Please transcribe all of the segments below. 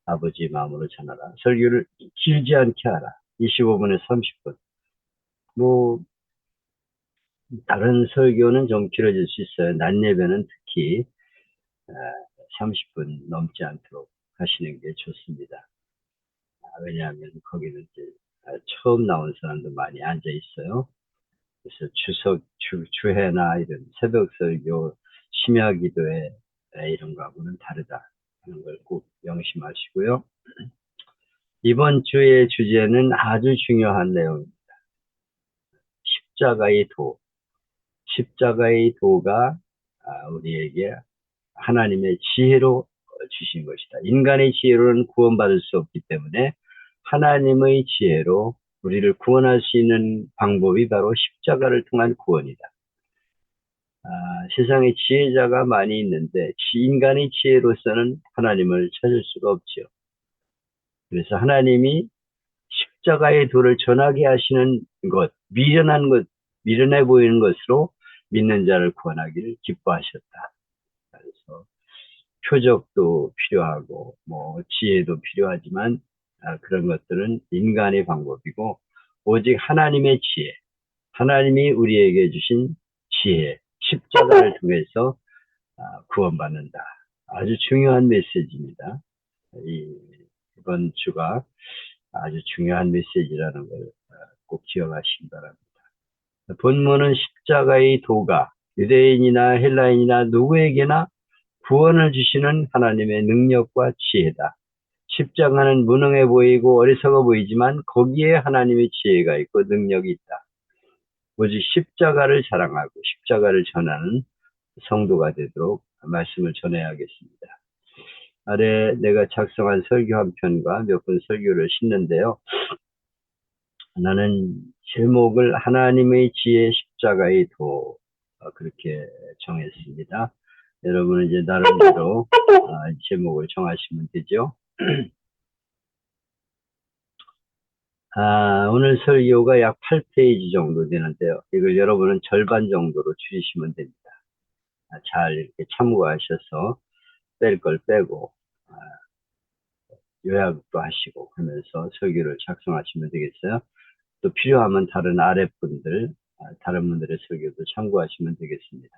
아버지 마음으로 전하라. 설교를 길지 않게 하라. 25분에서 30분. 뭐 다른 설교는 좀 길어질 수 있어요. 낮 예배는 특히 30분 넘지 않도록 하시는 게 좋습니다. 왜냐하면 거기는 이제 처음 나온 사람도 많이 앉아 있어요. 그래서 주회나 이런 새벽 설교, 심야 기도회 이런 거하고는 다르다 하는 걸 꼭 명심하시고요. 이번 주의 주제는 아주 중요한 내용입니다. 십자가의 도. 십자가의 도가 우리에게 하나님의 지혜로 주신 것이다. 인간의 지혜로는 구원받을 수 없기 때문에 하나님의 지혜로 우리를 구원할 수 있는 방법이 바로 십자가를 통한 구원이다. 세상에 지혜자가 많이 있는데 인간의 지혜로서는 하나님을 찾을 수가 없지요. 그래서 하나님이 십자가의 도를 전하게 하시는 것, 미련해 보이는 것으로 믿는 자를 구원하기를 기뻐하셨다. 그래서 표적도 필요하고 뭐 지혜도 필요하지만 그런 것들은 인간의 방법이고 오직 하나님의 지혜, 하나님이 우리에게 주신 지혜, 십자가를 통해서 구원받는다. 아주 중요한 메시지입니다. 이번 주가 아주 중요한 메시지라는 걸 꼭 기억하시기 바랍니다. 본문은 십자가의 도가 유대인이나 헬라인이나 누구에게나 구원을 주시는 하나님의 능력과 지혜다. 십자가는 무능해 보이고 어리석어 보이지만 거기에 하나님의 지혜가 있고 능력이 있다. 오직 십자가를 자랑하고 십자가를 전하는 성도가 되도록 말씀을 전해야겠습니다. 아래 내가 작성한 설교 한 편과 몇 분 설교를 싣는데요. 나는 제목을 하나님의 지혜 십자가의 도 그렇게 정했습니다. 여러분은 이제 나름대로 제목을 정하시면 되죠. 오늘 설교가 약 8페이지 정도 되는데요. 이걸 여러분은 절반 정도로 줄이시면 됩니다. 잘 이렇게 참고하셔서 뺄 걸 빼고 요약도 하시고 하면서 설교를 작성하시면 되겠어요. 또 필요하면 다른 아랫분들, 다른 분들의 설교도 참고하시면 되겠습니다.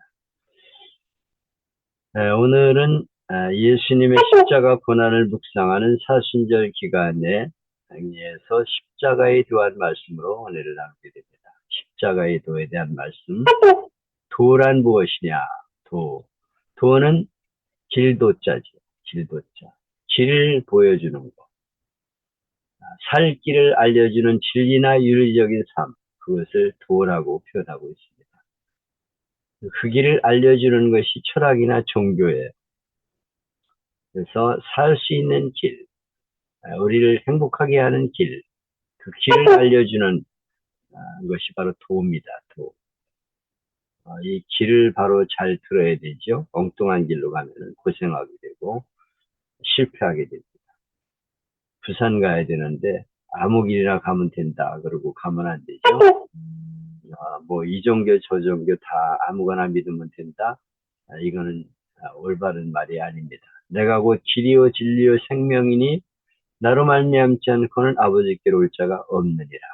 오늘은 예수님의 십자가 고난을 묵상하는 사순절 기간에 에서 십자가에 대한 말씀으로 은혜를 나누게 됩니다. 십자가의 도에 대한 말씀. 도란 무엇이냐? 도는 길도자죠. 길도자. 길을 보여주는 것. 살 길을 알려주는 진리나 윤리적인 삶. 그것을 도라고 표현하고 있습니다. 그 길을 알려주는 것이 철학이나 종교예요. 그래서 살 수 있는 길, 우리를 행복하게 하는 길, 그 길을 알려주는 것이 바로 도입니다. 도. 이 길을 바로 잘 들어야 되죠. 엉뚱한 길로 가면 고생하게 되고 실패하게 됩니다. 부산 가야 되는데 아무 길이나 가면 된다. 그러고 가면 안 되죠. 뭐 이 종교 저 종교 다 아무거나 믿으면 된다. 이거는 올바른 말이 아닙니다. 내가 곧 길이요 진리요 생명이니 나로 말미암지 않고는 아버지께로 올 자가 없느니라.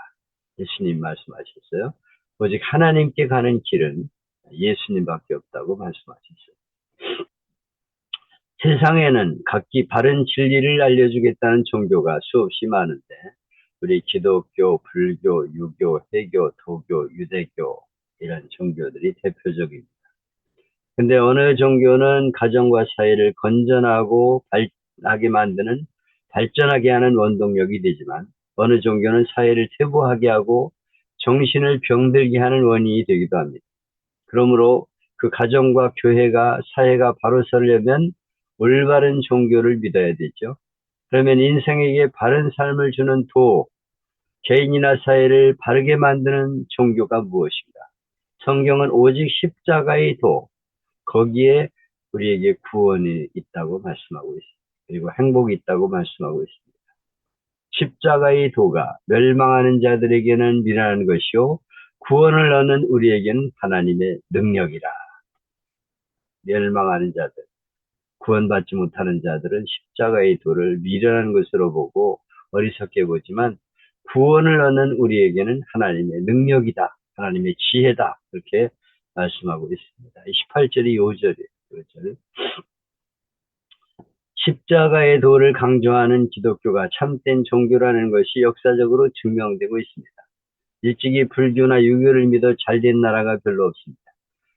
예수님 말씀하셨어요. 오직 하나님께 가는 길은 예수님밖에 없다고 말씀하셨어요. 세상에는 각기 바른 진리를 알려주겠다는 종교가 수없이 많은데 우리 기독교, 불교, 유교, 해교, 도교, 유대교 이런 종교들이 대표적입니다. 근데 어느 종교는 가정과 사회를 건전하고 발전하게 하는 원동력이 되지만 어느 종교는 사회를 퇴보하게 하고 정신을 병들게 하는 원인이 되기도 합니다. 그러므로 그 가정과 교회가 사회가 바로 서려면 올바른 종교를 믿어야 되죠. 그러면 인생에게 바른 삶을 주는 도, 개인이나 사회를 바르게 만드는 종교가 무엇인가? 성경은 오직 십자가의 도, 거기에 우리에게 구원이 있다고 말씀하고 있습니다. 그리고 행복이 있다고 말씀하고 있습니다. 십자가의 도가 멸망하는 자들에게는 미련한 것이요 구원을 얻는 우리에게는 하나님의 능력이라. 멸망하는 자들, 구원받지 못하는 자들은 십자가의 도를 미련한 것으로 보고 어리석게 보지만 구원을 얻는 우리에게는 하나님의 능력이다. 하나님의 지혜다. 그렇게 말씀하고 있습니다. 18절이 요절이에요. 요절. 십자가의 도를 강조하는 기독교가 참된 종교라는 것이 역사적으로 증명되고 있습니다. 일찍이 불교나 유교를 믿어 잘된 나라가 별로 없습니다.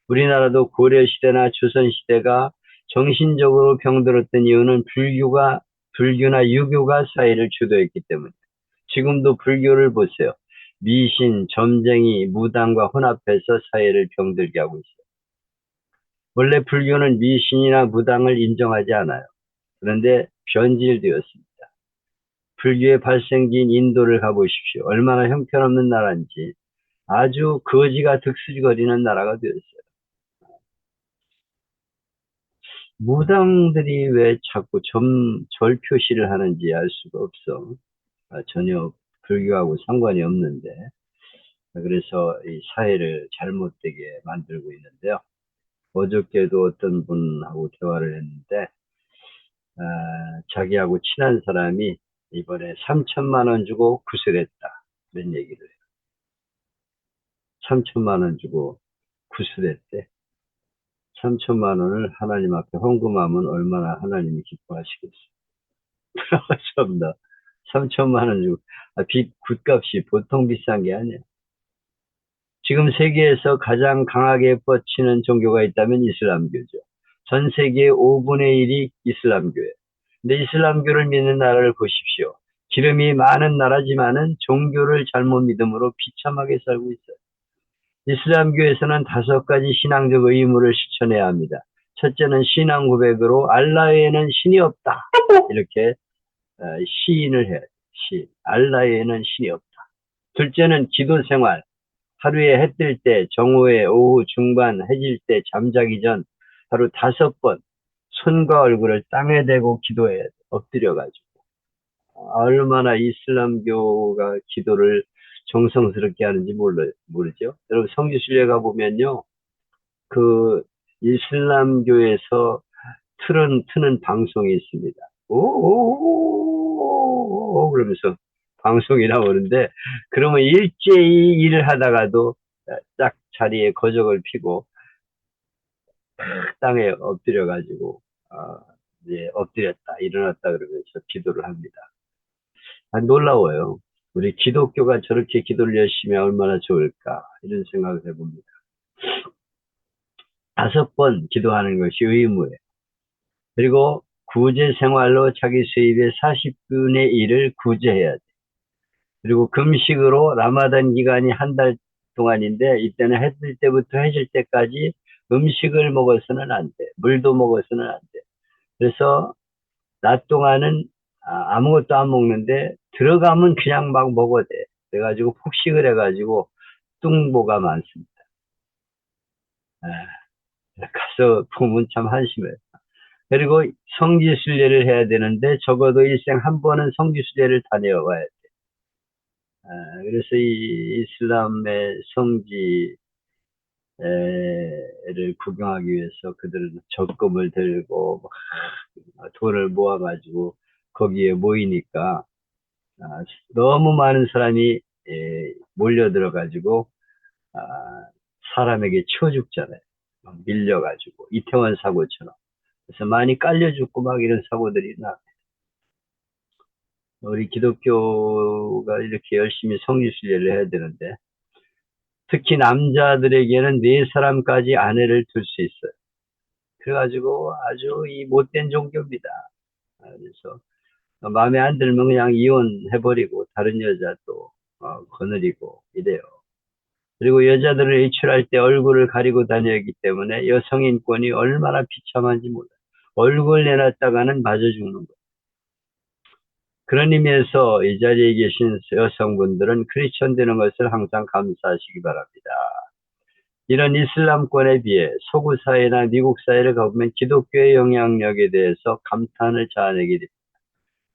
우리나라도 고려시대나 조선시대가 정신적으로 병들었던 이유는 불교나 유교가 사회를 주도했기 때문입니다. 지금도 불교를 보세요. 미신, 점쟁이, 무당과 혼합해서 사회를 병들게 하고 있어요. 원래 불교는 미신이나 무당을 인정하지 않아요. 그런데 변질되었습니다. 불교의 발생지인 인도를 가보십시오. 얼마나 형편없는 나라인지 아주 거지가 득실거리는 나라가 되었어요. 무당들이 왜 자꾸 절 표시를 하는지 알 수가 없어. 전혀 불교하고 상관이 없는데. 그래서 이 사회를 잘못되게 만들고 있는데요. 어저께도 어떤 분하고 대화를 했는데, 자기하고 친한 사람이 이번에 3천만 원 주고 구슬했다. 이런 얘기를 해요. 3천만 원 주고 구슬했대. 3천만 원을 하나님 앞에 헌금하면 얼마나 하나님이 기뻐하시겠어요. 참나. 3천만 원 주고, 굿값이 보통 비싼 게 아니야. 지금 세계에서 가장 강하게 뻗치는 종교가 있다면 이슬람교죠. 전 세계의 5분의 1이 이슬람교예요. 근데 이슬람교를 믿는 나라를 보십시오. 기름이 많은 나라지만은 종교를 잘못 믿음으로 비참하게 살고 있어요. 이슬람교에서는 5가지 신앙적 의무를 실천해야 합니다. 첫째는 신앙 고백으로 알라 외에는 신이 없다. 이렇게 시인을 해야 돼요. 알라 외에는 신이 없다. 둘째는 기도 생활. 하루에 해 뜰 때, 정오에, 오후 중반, 해질 때, 잠자기 전 하루 5번 손과 얼굴을 땅에 대고 기도해 엎드려가지고. 얼마나 이슬람교가 기도를 정성스럽게 하는지 모르죠. 여러분 성지순례 가보면요. 그 이슬람교에서 트는 방송이 있습니다. 오 그러면서 방송이 나오는데 그러면 일제히 일을 하다가도 딱 자리에 거적을 피고 땅에 엎드려 가지고 이제 엎드렸다 일어났다 그러면서 기도를 합니다. 놀라워요. 우리 기독교가 저렇게 기도를 열심히 하면 얼마나 좋을까 이런 생각을 해봅니다. 5번 기도하는 것이 의무예요. 그리고 구제 생활로 자기 수입의 40분의 1을 구제해야 돼. 그리고 금식으로 라마단 기간이 한 달 동안인데 이때는 해 뜰 때부터 해질 때까지 음식을 먹어서는 안 돼. 물도 먹어서는 안 돼. 그래서 낮 동안은 아무것도 안 먹는데 들어가면 그냥 막 먹어대. 그래가지고 폭식을 해가지고 뚱보가 많습니다. 가서 보면 참 한심해요. 그리고 성지순례를 해야 되는데 적어도 일생 한 번은 성지순례를 다녀와야 돼. 그래서 이 이슬람의 성지를 구경하기 위해서 그들은 적금을 들고 돈을 모아가지고 거기에 모이니까 너무 많은 사람이 몰려들어가지고 사람에게 치워 죽잖아요. 밀려가지고 이태원 사고처럼. 그래서 많이 깔려 죽고 막 이런 사고들이 나. 우리 기독교가 이렇게 열심히 성지순례를 해야 되는데 특히 남자들에게는 4사람까지 아내를 둘 수 있어요. 그래가지고 아주 이 못된 종교입니다. 그래서 마음에 안 들면 그냥 이혼해버리고 다른 여자 또 거느리고 이래요. 그리고 여자들을 외출할 때 얼굴을 가리고 다녀야하기 때문에 여성인권이 얼마나 비참한지 몰라요. 얼굴 내놨다가는 맞아 죽는 거예요. 그런 의미에서 이 자리에 계신 여성분들은 크리스천 되는 것을 항상 감사하시기 바랍니다. 이런 이슬람권에 비해 서구 사회나 미국 사회를 가보면 기독교의 영향력에 대해서 감탄을 자아내게 됩니다.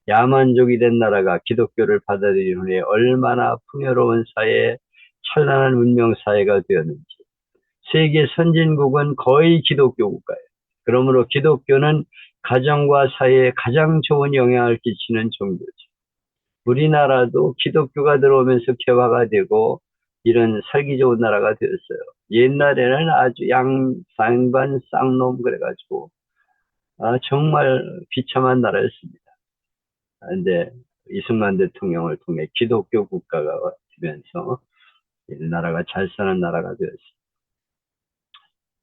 야만족이 된 나라가 기독교를 받아들인 후에 얼마나 풍요로운 사회에 찬란한 문명 사회가 되었는지. 세계 선진국은 거의 기독교 국가예요. 그러므로 기독교는 가정과 사회에 가장 좋은 영향을 끼치는 종교죠. 우리나라도 기독교가 들어오면서 개화가 되고 이런 살기 좋은 나라가 되었어요. 옛날에는 아주 양반 쌍놈 그래가지고 정말 비참한 나라였습니다. 근데 이승만 대통령을 통해 기독교 국가가 되면서 이 나라가 잘 사는 나라가 되었습니다.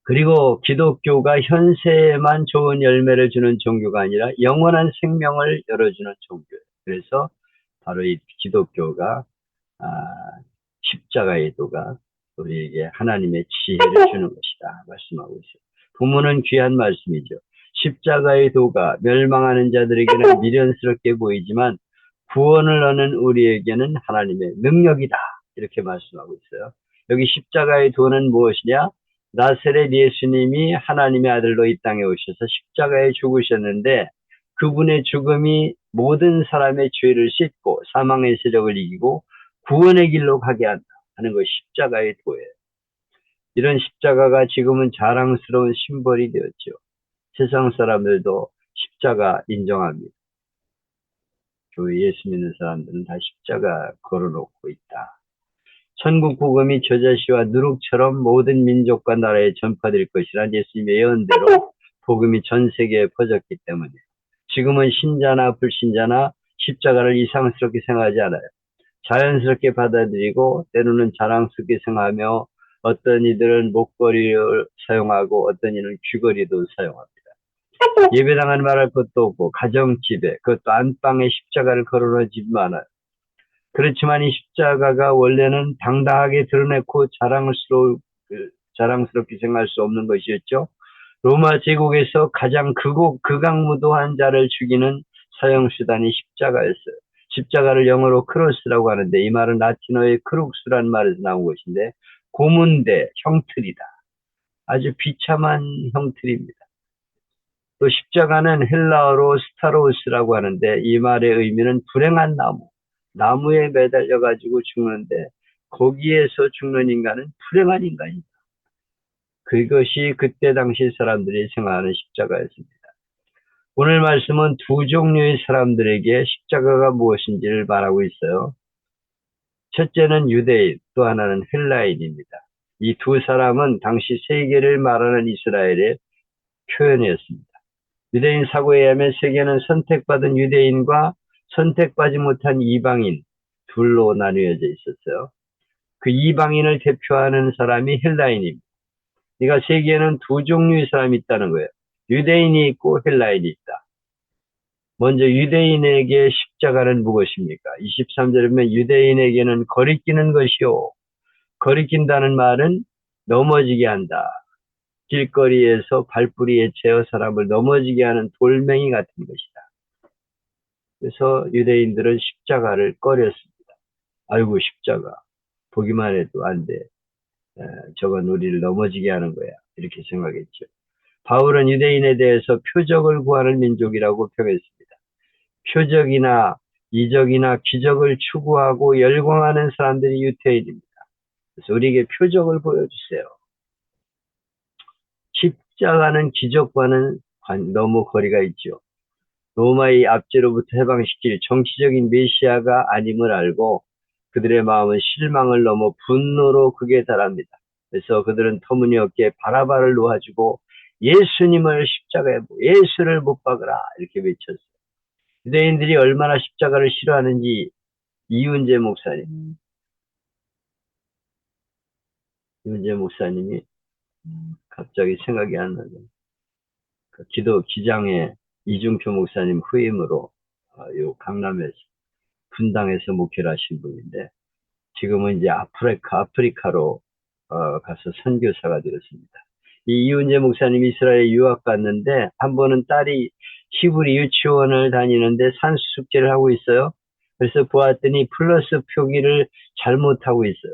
그리고 기독교가 현세에만 좋은 열매를 주는 종교가 아니라 영원한 생명을 열어주는 종교예요. 그래서 바로 이 기독교가 아, 십자가의 도가 우리에게 하나님의 지혜를 주는 것이다 말씀하고 있어요. 부모는 귀한 말씀이죠. 십자가의 도가 멸망하는 자들에게는 미련스럽게 보이지만 구원을 얻는 우리에게는 하나님의 능력이다 이렇게 말씀하고 있어요. 여기 십자가의 도는 무엇이냐? 나사렛 예수님이 하나님의 아들로 이 땅에 오셔서 십자가에 죽으셨는데 그분의 죽음이 모든 사람의 죄를 씻고 사망의 세력을 이기고 구원의 길로 가게 한다 하는 것이 십자가의 도예요. 이런 십자가가 지금은 자랑스러운 심벌이 되었죠. 세상 사람들도 십자가 인정합니다. 교회 예수 믿는 사람들은 다 십자가 걸어놓고 있다. 천국 복음이 저자시와 누룩처럼 모든 민족과 나라에 전파될 것이란 예수님의 예언대로 복음이 전 세계에 퍼졌기 때문에 지금은 신자나 불신자나 십자가를 이상스럽게 생각하지 않아요. 자연스럽게 받아들이고 때로는 자랑스럽게 생각하며 어떤 이들은 목걸이를 사용하고 어떤 이는 귀걸이도 사용합니다. 예배당은 말할 것도 없고 가정집에 그것도 안방에 십자가를 걸어놓지 않아요. 그렇지만 이 십자가가 원래는 당당하게 드러내고 자랑스럽게 생각할 수 없는 것이었죠. 로마 제국에서 가장 극악무도한 자를 죽이는 사형수단이 십자가였어요. 십자가를 영어로 크로스라고 하는데 이 말은 라틴어의 크룩스라는 말에서 나온 것인데 고문대, 형틀이다. 아주 비참한 형틀입니다. 또 십자가는 헬라어로 스타로스라고 하는데 이 말의 의미는 불행한 나무. 나무에 매달려 가지고 죽는데 거기에서 죽는 인간은 불행한 인간이다. 그것이 그때 당시 사람들이 생각하는 십자가였습니다. 오늘 말씀은 두 종류의 사람들에게 십자가가 무엇인지를 말하고 있어요. 첫째는 유대인, 또 하나는 헬라인입니다. 이 두 사람은 당시 세계를 말하는 이스라엘의 표현이었습니다. 유대인 사고에 의하면 세계는 선택받은 유대인과 선택받지 못한 이방인 둘로 나뉘어져 있었어요. 그 이방인을 대표하는 사람이 헬라인입니다. 그러니까 세계에는 두 종류의 사람이 있다는 거예요. 유대인이 있고 헬라인이 있다. 먼저 유대인에게 십자가는 무엇입니까? 23절에 보면 유대인에게는 거리끼는 것이요. 거리낀다는 말은 넘어지게 한다. 길거리에서 발뿌리에 채어 사람을 넘어지게 하는 돌멩이 같은 것이다. 그래서 유대인들은 십자가를 꺼렸습니다. 아이고 십자가 보기만 해도 안 돼. 저건 우리를 넘어지게 하는 거야. 이렇게 생각했죠. 바울은 유대인에 대해서 표적을 구하는 민족이라고 평했습니다. 표적이나 이적이나 기적을 추구하고 열광하는 사람들이 유대인입니다. 그래서 우리에게 표적을 보여주세요. 십자가는 기적과는 너무 거리가 있죠. 로마의 압제로부터 해방시킬 정치적인 메시아가 아님을 알고 그들의 마음은 실망을 넘어 분노로 극에 달합니다. 그래서 그들은 터무니없게 바라바를 놓아주고 예수님을 십자가에 예수를 못 박으라 이렇게 외쳤어요. 유대인들이 얼마나 십자가를 싫어하는지 이훈재 목사님이 갑자기 생각이 안 나죠. 그 기장의 이중표 목사님 후임으로 요 강남에서 분당에서 목회를 하신 분인데 지금은 이제 아프리카로 가서 선교사가 되었습니다. 이 이훈재 목사님이 이스라엘에 유학 갔는데 한 번은 딸이 히브리 유치원을 다니는데 산수 숙제를 하고 있어요. 그래서 보았더니 플러스 표기를 잘못하고 있어요.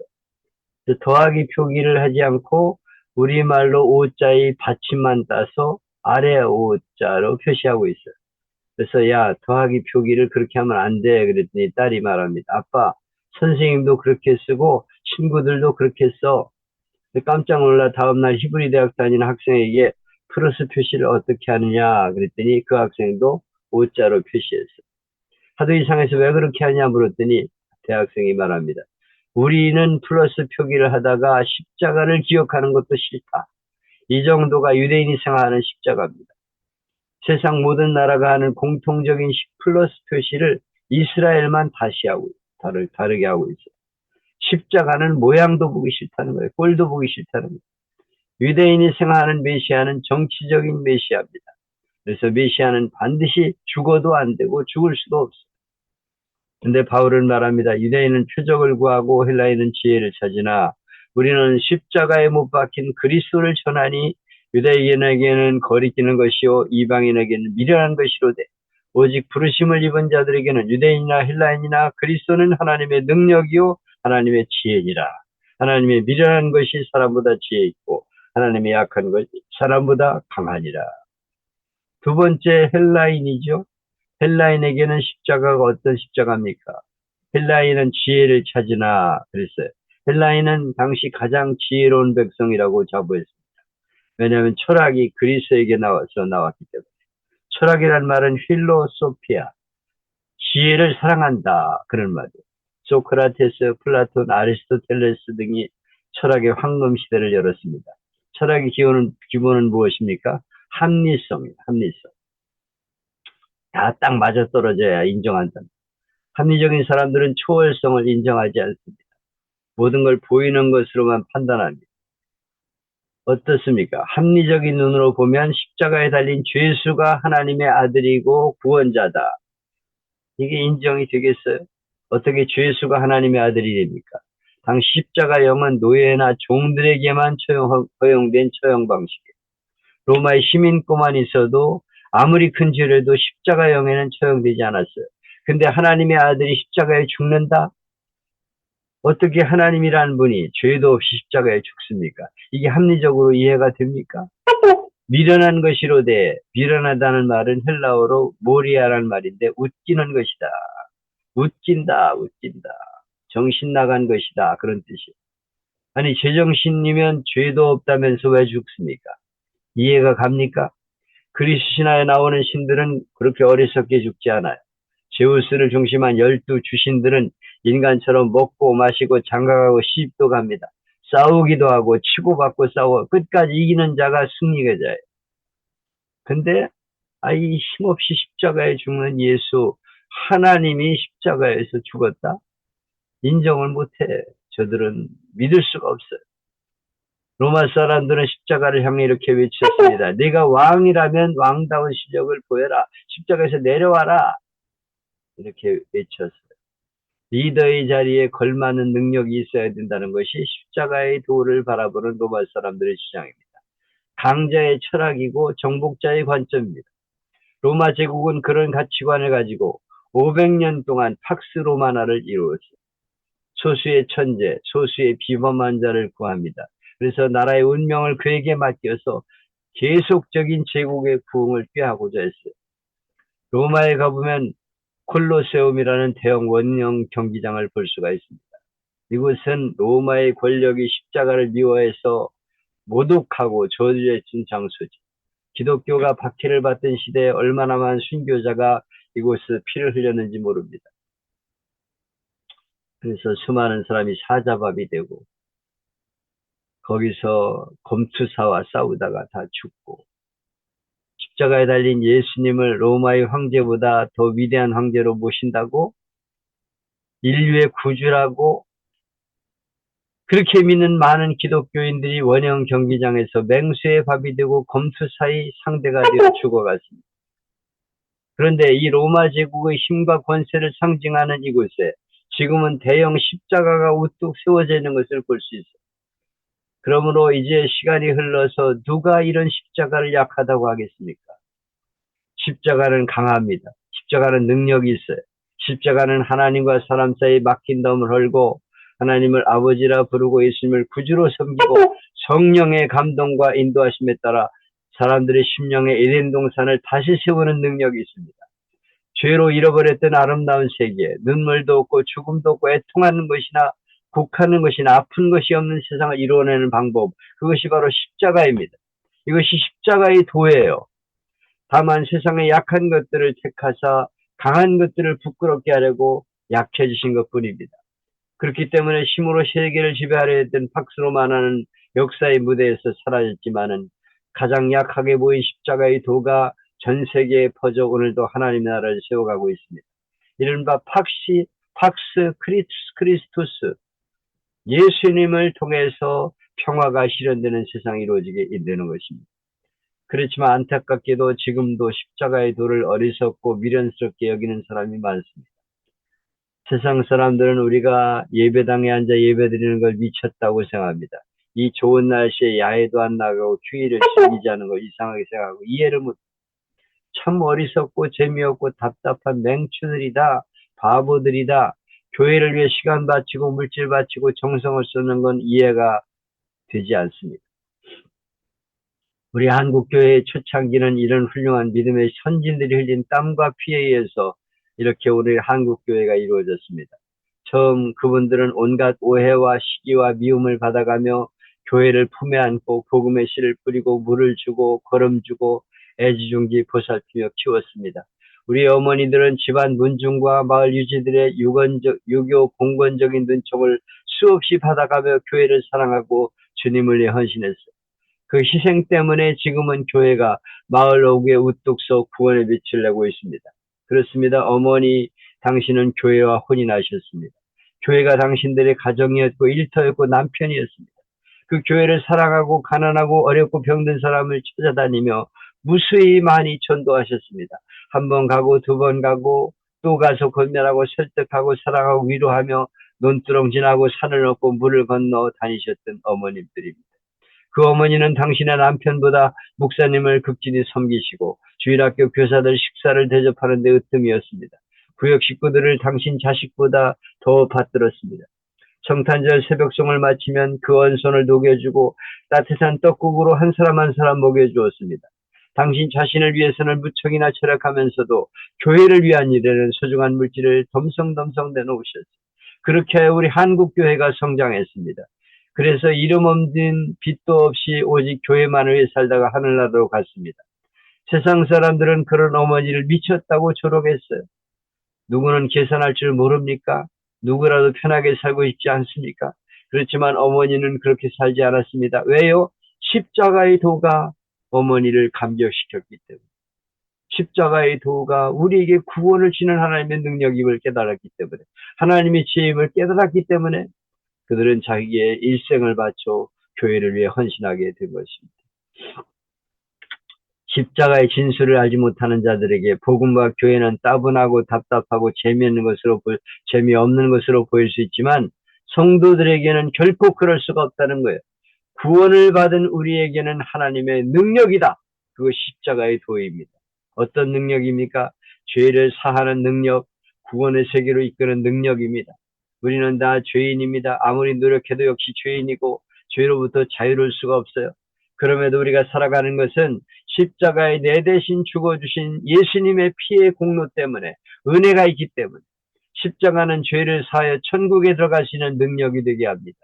더하기 표기를 하지 않고 우리말로 오자의 받침만 따서 아래 오자로 표시하고 있어요. 그래서 야 더하기 표기를 그렇게 하면 안 돼. 그랬더니 딸이 말합니다. 아빠 선생님도 그렇게 쓰고 친구들도 그렇게 써. 깜짝 놀라 다음날 히브리 대학 다니는 학생에게 플러스 표시를 어떻게 하느냐 그랬더니 그 학생도 O자로 표시했어. 하도 이상해서 왜 그렇게 하냐 물었더니 대학생이 말합니다. 우리는 플러스 표기를 하다가 십자가를 기억하는 것도 싫다. 이 정도가 유대인이 생각하는 십자가입니다. 세상 모든 나라가 하는 공통적인 플러스 표시를 이스라엘만 다르게 하고 있어요. 십자가는 모양도 보기 싫다는 거예요. 꼴도 보기 싫다는 거예요. 유대인이 생각하는 메시아는 정치적인 메시아입니다. 그래서 메시아는 반드시 죽어도 안 되고 죽을 수도 없어요. 근데 바울은 말합니다. 유대인은 표적을 구하고 헬라인은 지혜를 찾으나 우리는 십자가에 못 박힌 그리스도를 전하니 유대인에게는 거리끼는 것이요 이방인에게는 미련한 것이로되 오직 부르심을 입은 자들에게는 유대인이나 헬라인이나 그리스도는 하나님의 능력이요 하나님의 지혜니라. 하나님의 미련한 것이 사람보다 지혜 있고 하나님의 약한 것이 사람보다 강하니라. 두 번째 헬라인이죠. 헬라인에게는 십자가가 어떤 십자가입니까? 헬라인은 지혜를 찾으나 그랬어요. 헬라인은 당시 가장 지혜로운 백성이라고 자부했습니다. 왜냐하면 철학이 그리스에게 나왔기 때문에. 철학이란 말은 필로소피아, 지혜를 사랑한다 그런 말이에요. 소크라테스, 플라톤, 아리스토텔레스 등이 철학의 황금 시대를 열었습니다. 철학의 기본은 무엇입니까? 합리성입니다. 합리성. 다 딱 맞아떨어져야 인정한다. 합리적인 사람들은 초월성을 인정하지 않습니다. 모든 걸 보이는 것으로만 판단합니다. 어떻습니까? 합리적인 눈으로 보면 십자가에 달린 죄수가 하나님의 아들이고 구원자다. 이게 인정이 되겠어요? 어떻게 죄수가 하나님의 아들이 됩니까? 당시 십자가형은 노예나 종들에게만 허용된 처형 방식이에요. 로마의 시민권만 있어도 아무리 큰 죄라도 십자가형에는 처형되지 않았어요. 근데 하나님의 아들이 십자가에 죽는다? 어떻게 하나님이라는 분이 죄도 없이 십자가에 죽습니까? 이게 합리적으로 이해가 됩니까? 미련한 것이로되, 미련하다는 말은 헬라어로 모리아라는 말인데 웃기는 것이다. 웃긴다. 정신 나간 것이다. 그런 뜻이에요. 아니 제정신이면 죄도 없다면서 왜 죽습니까? 이해가 갑니까? 그리스 신화에 나오는 신들은 그렇게 어리석게 죽지 않아요. 제우스를 중심한 12주신들은 인간처럼 먹고 마시고 장가가고 시집도 갑니다. 싸우기도 하고 치고받고 싸워 끝까지 이기는 자가 승리자예요. 근데 이 힘없이 십자가에 죽는 예수, 하나님이 십자가에서 죽었다? 인정을 못해. 저들은 믿을 수가 없어요. 로마 사람들은 십자가를 향해 이렇게 외쳤습니다. 네가 왕이라면 왕다운 실력을 보여라. 십자가에서 내려와라. 이렇게 외쳤어요. 리더의 자리에 걸맞는 능력이 있어야 된다는 것이 십자가의 도를 바라보는 로마 사람들의 시장입니다. 강자의 철학이고 정복자의 관점입니다. 로마 제국은 그런 가치관을 가지고 500년 동안 팍스 로마나를 이루었어요. 소수의 천재, 소수의 비범한 자를 구합니다. 그래서 나라의 운명을 그에게 맡겨서 계속적인 제국의 부흥을 꾀하고자 했어요. 로마에 가보면 콜로세움이라는 대형 원형 경기장을 볼 수가 있습니다. 이곳은 로마의 권력이 십자가를 미워해서 모독하고 저주했던 장소지. 기독교가 박해를 받던 시대에 얼마나 많은 순교자가 이곳에서 피를 흘렸는지 모릅니다. 그래서 수많은 사람이 사자밥이 되고 거기서 검투사와 싸우다가 다 죽고 십자가에 달린 예수님을 로마의 황제보다 더 위대한 황제로 모신다고 인류의 구주라고 그렇게 믿는 많은 기독교인들이 원형 경기장에서 맹수의 밥이 되고 검투사의 상대가 되어 죽어갔습니다. 그런데 이 로마 제국의 힘과 권세를 상징하는 이곳에 지금은 대형 십자가가 우뚝 세워져 있는 것을 볼 수 있어요. 그러므로 이제 시간이 흘러서 누가 이런 십자가를 약하다고 하겠습니까? 십자가는 강합니다. 십자가는 능력이 있어요. 십자가는 하나님과 사람 사이 막힌 덤을 헐고 하나님을 아버지라 부르고 예수님을 구주로 섬기고 성령의 감동과 인도하심에 따라 사람들의 심령의 에덴 동산을 다시 세우는 능력이 있습니다. 죄로 잃어버렸던 아름다운 세계, 눈물도 없고 죽음도 없고 애통하는 것이나 곡하는 것이나 아픈 것이 없는 세상을 이루어내는 방법, 그것이 바로 십자가입니다. 이것이 십자가의 도예요. 다만 세상의 약한 것들을 택하사 강한 것들을 부끄럽게 하려고 약해지신 것뿐입니다. 그렇기 때문에 힘으로 세계를 지배하려 했던 박스로만하는 역사의 무대에서 사라졌지만은 가장 약하게 보인 십자가의 도가 전 세계에 퍼져 오늘도 하나님의 나라를 세워가고 있습니다. 이른바 팍스 크리스투스, 예수님을 통해서 평화가 실현되는 세상이 이루어지게 되는 것입니다. 그렇지만 안타깝게도 지금도 십자가의 도를 어리석고 미련스럽게 여기는 사람이 많습니다. 세상 사람들은 우리가 예배당에 앉아 예배드리는 걸 미쳤다고 생각합니다. 이 좋은 날씨에 야외도 안 나가고 휴일을 즐기지 않는 걸 이상하게 생각하고 이해를 못. 참 어리석고 재미없고 답답한 맹추들이다. 바보들이다. 교회를 위해 시간 바치고 물질 바치고 정성을 쏟는 건 이해가 되지 않습니다. 우리 한국교회의 초창기는 이런 훌륭한 믿음의 선진들이 흘린 땀과 피에 의해서 이렇게 우리 한국교회가 이루어졌습니다. 처음 그분들은 온갖 오해와 시기와 미움을 받아가며 교회를 품에 안고 복음의 씨를 뿌리고 물을 주고 걸음 주고 애지중지 보살피며 키웠습니다. 우리 어머니들은 집안 문중과 마을 유지들의 유교 봉건적인 눈총을 수없이 받아가며 교회를 사랑하고 주님을 위해 헌신했어요. 그 희생 때문에 지금은 교회가 마을 오구에 우뚝 서 구원의 빛을 내고 있습니다. 그렇습니다. 어머니, 당신은 교회와 혼인하셨습니다. 교회가 당신들의 가정이었고 일터였고 남편이었습니다. 그 교회를 사랑하고 가난하고 어렵고 병든 사람을 찾아다니며 무수히 많이 전도하셨습니다. 한 번 가고 두 번 가고 또 가서 권면하고 설득하고 사랑하고 위로하며 논두렁 지나고 산을 넘고 물을 건너 다니셨던 어머님들입니다. 그 어머니는 당신의 남편보다 목사님을 극진히 섬기시고 주일학교 교사들 식사를 대접하는 데 으뜸이었습니다. 구역 식구들을 당신 자식보다 더 받들었습니다. 성탄절 새벽송을 마치면 그 언손을 녹여주고 따뜻한 떡국으로 한 사람 한 사람 먹여주었습니다. 당신 자신을 위해서는 무척이나 절약하면서도 교회를 위한 일에는 소중한 물질을 덤성덤성 내놓으셨습니다. 그렇게 우리 한국교회가 성장했습니다. 그래서 이름 없는 빚도 없이 오직 교회만을 위해 살다가 하늘나라로 갔습니다. 세상 사람들은 그런 어머니를 미쳤다고 조롱했어요. 누구는 계산할 줄 모릅니까? 누구라도 편하게 살고 싶지 않습니까? 그렇지만 어머니는 그렇게 살지 않았습니다. 왜요? 십자가의 도가 어머니를 감격시켰기 때문에. 십자가의 도가 우리에게 구원을 주는 하나님의 능력임을 깨달았기 때문에, 하나님의 지혜임을 깨달았기 때문에 그들은 자기의 일생을 바쳐 교회를 위해 헌신하게 된 것입니다. 십자가의 진수를 알지 못하는 자들에게 복음과 교회는 따분하고 답답하고 재미없는 것으로 보일 수 있지만 성도들에게는 결코 그럴 수가 없다는 거예요. 구원을 받은 우리에게는 하나님의 능력이다. 그거 십자가의 도입니다. 어떤 능력입니까? 죄를 사하는 능력, 구원의 세계로 이끄는 능력입니다. 우리는 다 죄인입니다. 아무리 노력해도 역시 죄인이고 죄로부터 자유로울 수가 없어요. 그럼에도 우리가 살아가는 것은 십자가에 내 대신 죽어주신 예수님의 피의 공로 때문에, 은혜가 있기 때문에, 십자가는 죄를 사하여 천국에 들어갈 수 있는 능력이 되게 합니다.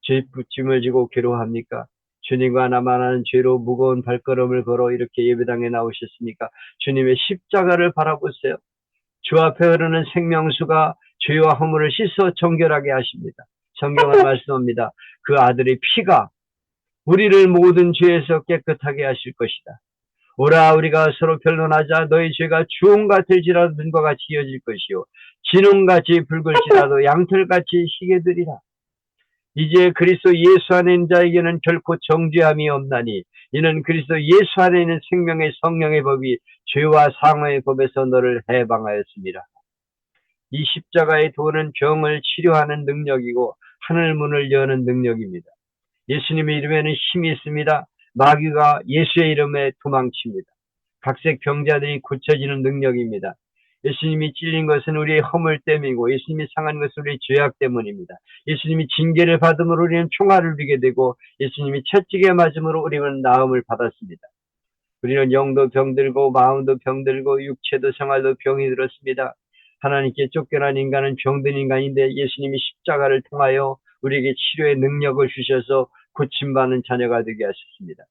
죄짐을 지고 괴로워합니까? 주님과 나만 하는 죄로 무거운 발걸음을 걸어 이렇게 예배당에 나오셨습니까? 주님의 십자가를 바라보세요. 주 앞에 흐르는 생명수가 죄와 허물을 씻어 정결하게 하십니다. 성경은 말씀합니다. 그 아들의 피가 우리를 모든 죄에서 깨끗하게 하실 것이다. 오라 우리가 서로 변론하자. 너희 죄가 주홍 같을지라도 눈과 같이 이어질 것이요 진홍같이 붉을지라도 양털같이 희게 되리라. 이제 그리스도 예수 안에 있는 자에게는 결코 정죄함이 없나니 이는 그리스도 예수 안에 있는 생명의 성령의 법이 죄와 상어의 법에서 너를 해방하였습니다. 이 십자가의 도는 병을 치료하는 능력이고 하늘 문을 여는 능력입니다. 예수님의 이름에는 힘이 있습니다. 마귀가 예수의 이름에 도망칩니다. 각색 병자들이 고쳐지는 능력입니다. 예수님이 찔린 것은 우리의 허물 때문이고 예수님이 상한 것은 우리의 죄악 때문입니다. 예수님이 징계를 받음으로 우리는 평화를 누리게 되고 예수님이 채찍에 맞음으로 우리는 나음을 받았습니다. 우리는 영도 병들고 마음도 병들고 육체도 생활도 병이 들었습니다. 하나님께 쫓겨난 인간은 병든 인간인데 예수님이 십자가를 통하여 우리에게 치료의 능력을 주셔서 고침받는 자녀가 되게 하셨습니다.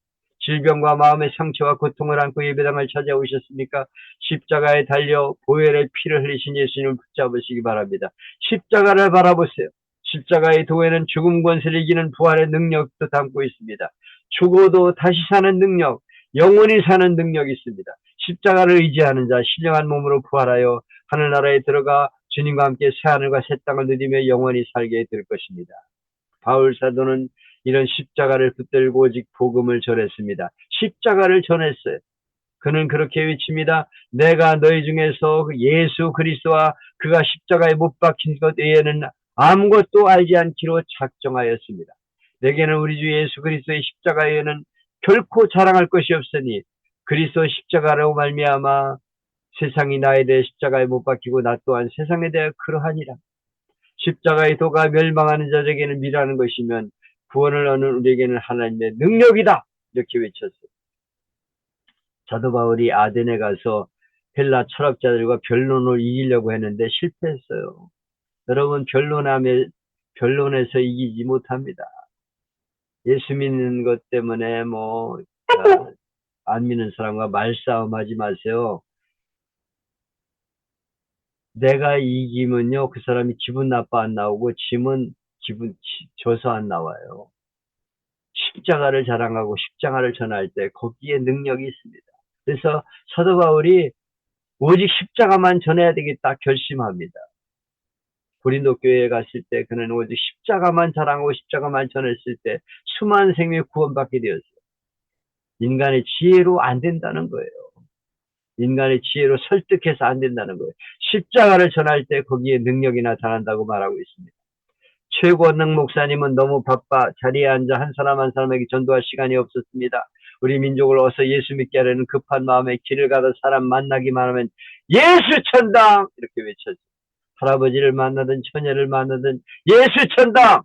질병과 마음의 상처와 고통을 안고 예배당을 찾아오셨습니까? 십자가에 달려 보혈의 피를 흘리신 예수님을 붙잡으시기 바랍니다. 십자가를 바라보세요. 십자가의 도에는 죽음 권세를 이기는 부활의 능력도 담고 있습니다. 죽어도 다시 사는 능력, 영원히 사는 능력이 있습니다. 십자가를 의지하는 자, 신령한 몸으로 부활하여 하늘나라에 들어가 주님과 함께 새하늘과 새 땅을 누리며 영원히 살게 될 것입니다. 바울 사도는 이런 십자가를 붙들고 오직 복음을 전했습니다. 십자가를 전했어요. 그는 그렇게 외칩니다. 내가 너희 중에서 예수 그리스도와 그가 십자가에 못 박힌 것 외에는 아무것도 알지 않기로 작정하였습니다. 내게는 우리 주 예수 그리스도의 십자가 외에는 결코 자랑할 것이 없으니 그리스도 십자가로 말미암아 세상이 나에 대해 십자가에 못 박히고 나 또한 세상에 대해 그러하니라. 십자가의 도가 멸망하는 자에게는 미라는 것이면 구원을 얻는 우리에게는 하나님의 능력이다. 이렇게 외쳤어요. 사도 바울이 아덴에 가서 헬라 철학자들과 변론을 이기려고 했는데 실패했어요. 여러분, 변론에서 이기지 못합니다. 예수 믿는 것 때문에 안 믿는 사람과 말싸움하지 마세요. 내가 이기면요, 그 사람이 기분 나빠 안 나오고 짐은 져서 안 나와요. 십자가를 자랑하고 십자가를 전할 때 거기에 능력이 있습니다. 그래서 사도 바울이 오직 십자가만 전해야 되겠다 결심합니다. 고린도 교회에 갔을 때 그는 오직 십자가만 자랑하고 십자가만 전했을 때 수많은 생명이 구원받게 되었어요. 인간의 지혜로 안 된다는 거예요. 인간의 지혜로 설득해서 안 된다는 거예요. 십자가를 전할 때 거기에 능력이 나타난다고 말하고 있습니다. 최고능 목사님은 너무 바빠 자리에 앉아 한 사람 한 사람에게 전도할 시간이 없었습니다. 우리 민족을 어서 예수 믿게 하려는 급한 마음에 길을 가다 사람 만나기만 하면 예수 천당! 이렇게 외쳤죠. 할아버지를 만나든 처녀를 만나든 예수 천당!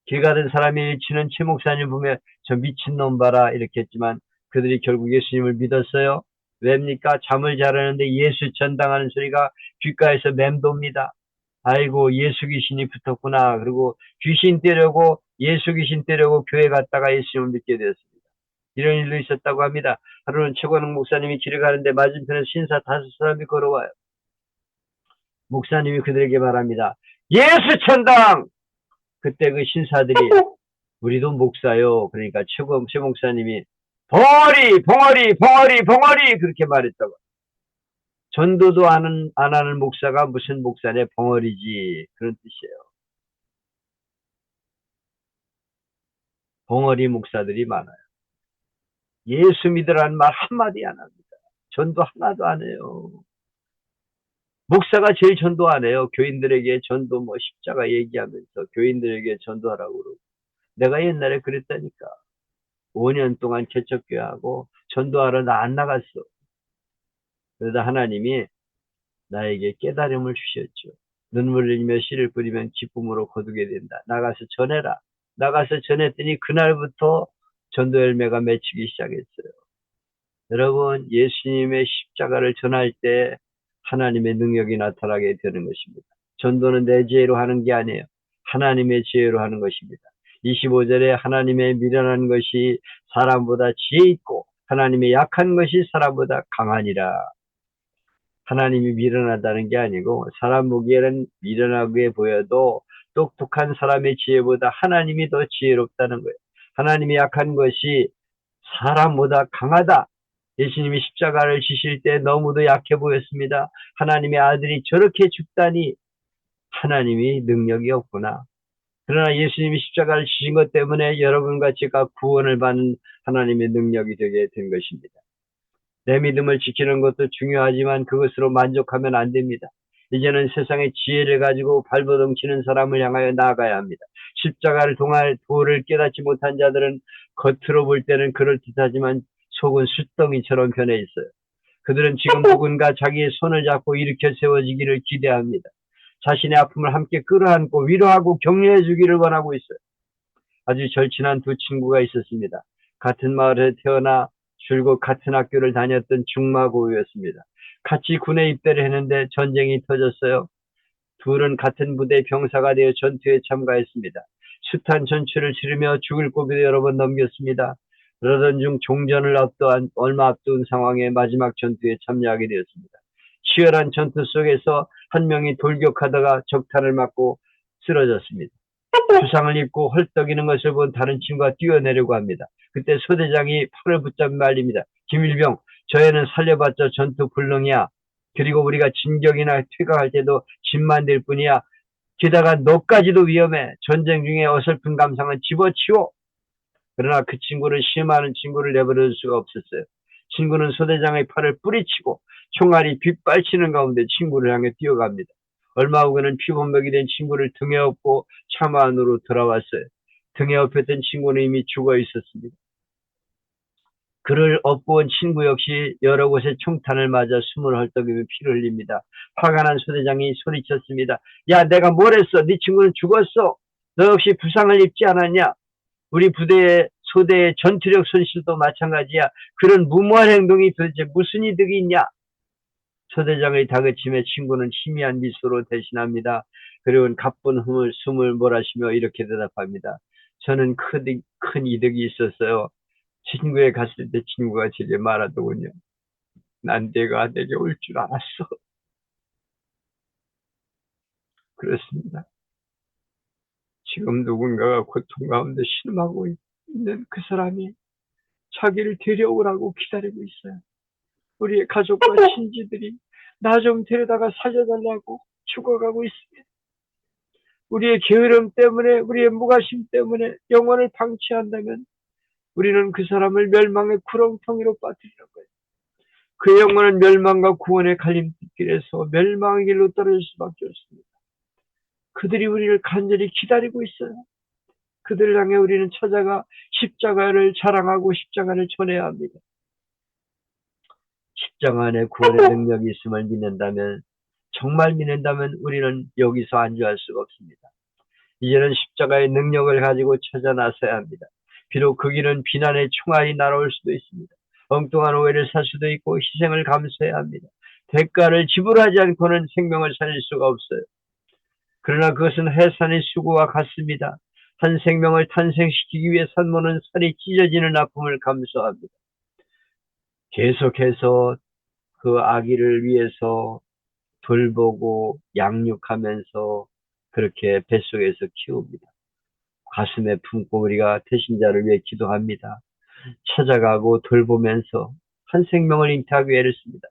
길 가던 사람이 외치는 최 목사님 보면 저 미친놈 봐라 이렇게 했지만 그들이 결국 예수님을 믿었어요. 왜입니까? 잠을 자려는데 예수 천당하는 소리가 귓가에서 맴돕니다. 아이고 예수 귀신이 붙었구나. 그리고 귀신 때려고 예수 귀신 때려고 교회 갔다가 예수님을 믿게 되었습니다. 이런 일도 있었다고 합니다. 하루는 최고능 목사님이 길을 가는데 맞은편에 신사 5사람이 걸어와요. 목사님이 그들에게 말합니다. 예수 천당! 그때 그 신사들이 우리도 목사요. 그러니까 최 목사님이 벙어리 그렇게 말했다고. 전도도 안 하는 목사가 무슨 목사네 벙어리지 그런 뜻이에요. 벙어리 목사들이 많아요. 예수 믿으라는 말 한마디 안 합니다. 전도 하나도 안 해요. 목사가 제일 전도 안 해요. 교인들에게 전도 십자가 얘기하면서 교인들에게 전도하라고 그러고. 내가 옛날에 그랬다니까. 5년 동안 개척교회하고 전도하러 나 안 나갔어. 그러다 하나님이 나에게 깨달음을 주셨죠. 눈물 흘리며 씨를 뿌리면 기쁨으로 거두게 된다. 나가서 전해라. 나가서 전했더니 그날부터 전도 열매가 맺히기 시작했어요. 여러분, 예수님의 십자가를 전할 때 하나님의 능력이 나타나게 되는 것입니다. 전도는 내 지혜로 하는 게 아니에요. 하나님의 지혜로 하는 것입니다. 25절에 하나님의 미련한 것이 사람보다 지혜 있고 하나님의 약한 것이 사람보다 강하니라. 하나님이 미련하다는 게 아니고 사람 보기에는 미련하게 보여도 똑똑한 사람의 지혜보다 하나님이 더 지혜롭다는 거예요. 하나님이 약한 것이 사람보다 강하다. 예수님이 십자가를 지실 때 너무도 약해 보였습니다. 하나님의 아들이 저렇게 죽다니 하나님이 능력이 없구나. 그러나 예수님이 십자가를 지신 것 때문에 여러분과 제가 구원을 받는 하나님의 능력이 되게 된 것입니다. 내 믿음을 지키는 것도 중요하지만 그것으로 만족하면 안 됩니다. 이제는 세상의 지혜를 가지고 발버둥 치는 사람을 향하여 나아가야 합니다. 십자가를 통할 도를 깨닫지 못한 자들은 겉으로 볼 때는 그럴듯하지만 속은 숯덩이처럼 변해 있어요. 그들은 지금 누군가 자기의 손을 잡고 일으켜 세워지기를 기대합니다. 자신의 아픔을 함께 끌어안고 위로하고 격려해 주기를 원하고 있어요. 아주 절친한 두 친구가 있었습니다. 같은 마을에 태어나 줄곧 같은 학교를 다녔던 중마고우였습니다. 같이 군에 입대를 했는데 전쟁이 터졌어요. 둘은 같은 부대 병사가 되어 전투에 참가했습니다. 숱한 전투를 치르며 죽을 고비도 여러 번 넘겼습니다. 그러던 중 종전을 앞두한 얼마 앞둔 상황에 마지막 전투에 참여하게 되었습니다. 치열한 전투 속에서 한 명이 돌격하다가 적탄을 맞고 쓰러졌습니다. 부상을 입고 헐떡이는 것을 본 다른 친구가 뛰어내려고 합니다. 그때 소대장이 팔을 붙잡아 말립니다. 김일병, 저 애는 살려봤자 전투 불능이야. 그리고 우리가 진격이나 퇴각할 때도 짐만 될 뿐이야. 게다가 너까지도 위험해. 전쟁 중에 어설픈 감상은 집어치워. 그러나 그 친구를 시험하는 친구를 내버려 둘 수가 없었어요. 친구는 소대장의 팔을 뿌리치고 총알이 빗발치는 가운데 친구를 향해 뛰어갑니다. 얼마 후 그는 피범벅이 된 친구를 등에 업고 참 안으로 돌아왔어요. 등에 업혔던 친구는 이미 죽어 있었습니다. 그를 업고 온 친구 역시 여러 곳에 총탄을 맞아 숨을 헐떡이며 피를 흘립니다. 화가 난 소대장이 소리쳤습니다. 야, 내가 뭘 했어? 네 친구는 죽었어. 너 역시 부상을 입지 않았냐? 우리 부대의 소대의 전투력 손실도 마찬가지야. 그런 무모한 행동이 도대체 무슨 이득이 있냐? 소대장의 다그침에 친구는 희미한 미소로 대신합니다. 그리고 가쁜 숨을 몰아쉬며 이렇게 대답합니다. 저는 큰 이득이 있었어요. 친구에 갔을 때 친구가 제게 말하더군요. 난 내가 내게 올 줄 알았어. 그렇습니다. 지금 누군가가 고통 가운데 신음하고 있는 그 사람이 자기를 데려오라고 기다리고 있어요. 우리의 가족과 친지들이 나 좀 데려다가 살려달라고 죽어가고 있습니다. 우리의 게으름 때문에, 우리의 무관심 때문에 영혼을 방치한다면 우리는 그 사람을 멸망의 구렁텅이로 빠뜨리는 거예요. 그 영혼은 멸망과 구원의 갈림길에서 멸망의 길로 떨어질 수밖에 없습니다. 그들이 우리를 간절히 기다리고 있어요. 그들을 향해 우리는 찾아가 십자가를 자랑하고 십자가를 전해야 합니다. 십자가 안에 구원의 능력이 있음을 믿는다면, 정말 믿는다면 우리는 여기서 안주할 수가 없습니다. 이제는 십자가의 능력을 가지고 찾아 나서야 합니다. 비록 그 길은 비난의 총알이 날아올 수도 있습니다. 엉뚱한 오해를 살 수도 있고 희생을 감수해야 합니다. 대가를 지불하지 않고는 생명을 살릴 수가 없어요. 그러나 그것은 해산의 수고와 같습니다. 한 생명을 탄생시키기 위해 산모는 살이 찢어지는 아픔을 감수합니다. 계속해서 그 아기를 위해서 돌보고 양육하면서 그렇게 뱃속에서 키웁니다. 가슴에 품고 우리가 태신자를 위해 기도합니다. 찾아가고 돌보면서 한 생명을 잉태하기 위해 애씁니다.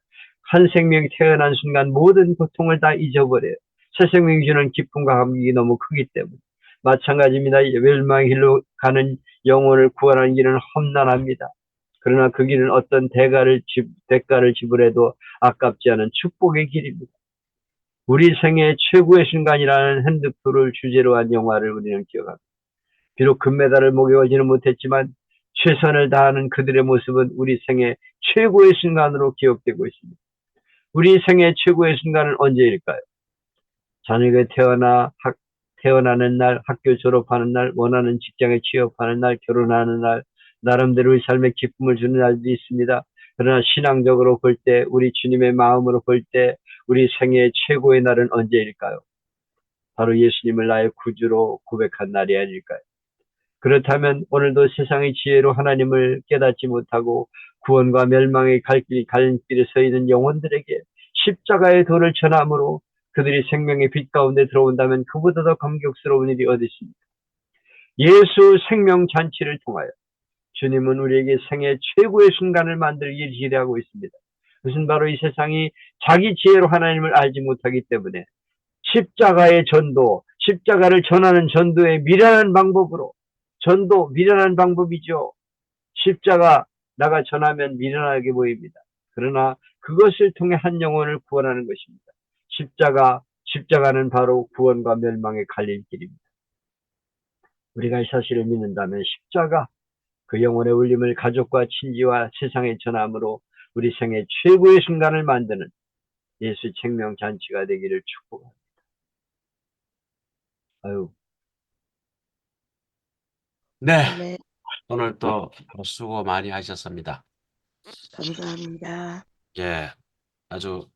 한 생명이 태어난 순간 모든 고통을 다 잊어버려요. 새 생명이 주는 기쁨과 감격이 너무 크기 때문에. 마찬가지입니다. 멸망의 길로 가는 영혼을 구원하는 길은 험난합니다. 그러나 그 길은 어떤 대가를 지불해도 아깝지 않은 축복의 길입니다. 우리 생애 최고의 순간이라는 핸드풀을 주제로 한 영화를 우리는 기억합니다. 비록 금메달을 목에 걸지는 못했지만 최선을 다하는 그들의 모습은 우리 생애 최고의 순간으로 기억되고 있습니다. 우리 생애 최고의 순간은 언제일까요? 자녀가 태어나는 날, 학교 졸업하는 날, 원하는 직장에 취업하는 날, 결혼하는 날, 나름대로의 삶의 기쁨을 주는 날도 있습니다. 그러나 신앙적으로 볼 때, 우리 주님의 마음으로 볼 때, 우리 생애의 최고의 날은 언제일까요? 바로 예수님을 나의 구주로 고백한 날이 아닐까요? 그렇다면 오늘도 세상의 지혜로 하나님을 깨닫지 못하고 구원과 멸망의 갈림길에 서 있는 영혼들에게 십자가의 도를 전함으로 그들이 생명의 빛 가운데 들어온다면 그보다 더 감격스러운 일이 어디 있습니까? 예수 생명 잔치를 통하여 주님은 우리에게 생애 최고의 순간을 만들기 기대하고 있습니다. 그것은 바로 이 세상이 자기 지혜로 하나님을 알지 못하기 때문에 십자가의 전도, 십자가를 전하는 전도의 미련한 방법으로, 전도 미련한 방법이죠. 십자가 나가 전하면 미련하게 보입니다. 그러나 그것을 통해 한 영혼을 구원하는 것입니다. 십자가는 바로 구원과 멸망의 갈림길입니다. 우리가 이 사실을 믿는다면 십자가, 그 영혼의 울림을 가족과 친지와 세상에 전함으로 우리 생애 최고의 순간을 만드는 예수 생명 잔치가 되기를 축복합니다. 아유. 네, 네, 오늘 또 수고 많이 하셨습니다. 감사합니다. 예, 아주